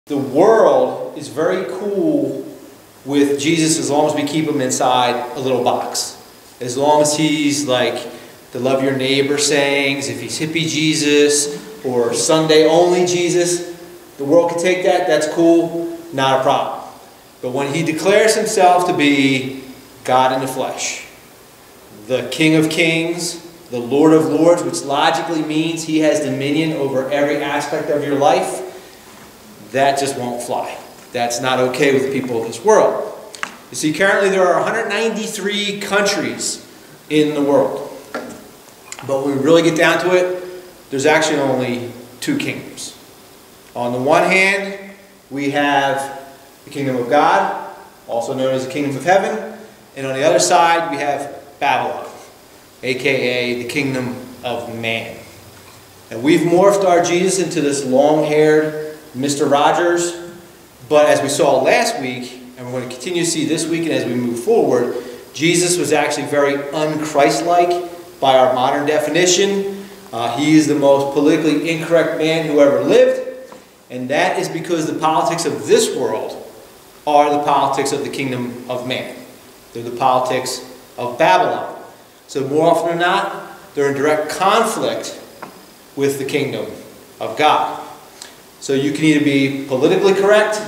The world is very cool with Jesus as long as we keep him inside a little box. As long as he's like the love your neighbor sayings, if he's hippie Jesus or Sunday only Jesus, the world can take that, that's cool, not a problem. But when he declares himself to be God in the flesh, the King of Kings, the Lord of Lords, which logically means he has dominion over every aspect of your life, that just won't fly. That's not okay with people of this world. You see, currently there are 193 countries in the world. But when we really get down to it, there's actually only two kingdoms. On the one hand, we have the kingdom of God, also known as the kingdom of heaven. And on the other side, we have Babylon, aka the kingdom of man. And we've morphed our Jesus into this long-haired Mr. Rogers, but as we saw last week, and we're going to continue to see this week and as we move forward, Jesus was actually very un-Christ-like by our modern definition. He is the most politically incorrect man who ever lived, and that is because the politics of this world are the politics of the kingdom of man. They're the politics of Babylon. So more often than not, they're in direct conflict with the kingdom of God. So you can either be politically correct,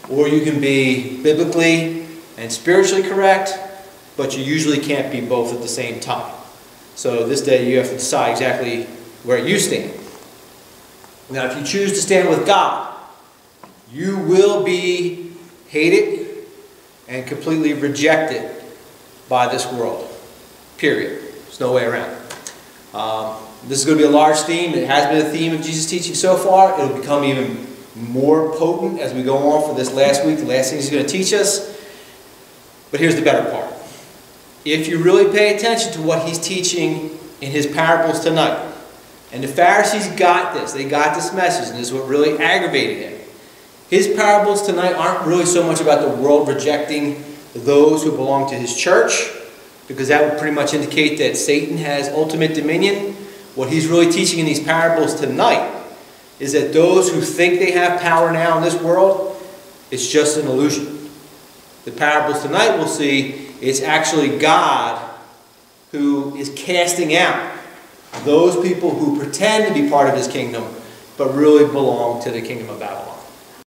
or you can be biblically and spiritually correct, but you usually can't be both at the same time. So this day you have to decide exactly where you stand. Now if you choose to stand with God, you will be hated and completely rejected by this world. Period. There's no way around it. This is going to be a large theme. It has been a theme of Jesus' teaching so far. It'll become even more potent as we go on for this last week, the last thing he's going to teach us. But here's the better part. If you really pay attention to what he's teaching in his parables tonight, and the Pharisees got this, they got this message, and this is what really aggravated him. His parables tonight aren't really so much about the world rejecting those who belong to his church, because that would pretty much indicate that Satan has ultimate dominion. What he's really teaching in these parables tonight is that those who think they have power now in this world, it's just an illusion. The parables tonight we'll see it's actually God who is casting out those people who pretend to be part of his kingdom but really belong to the kingdom of Babylon.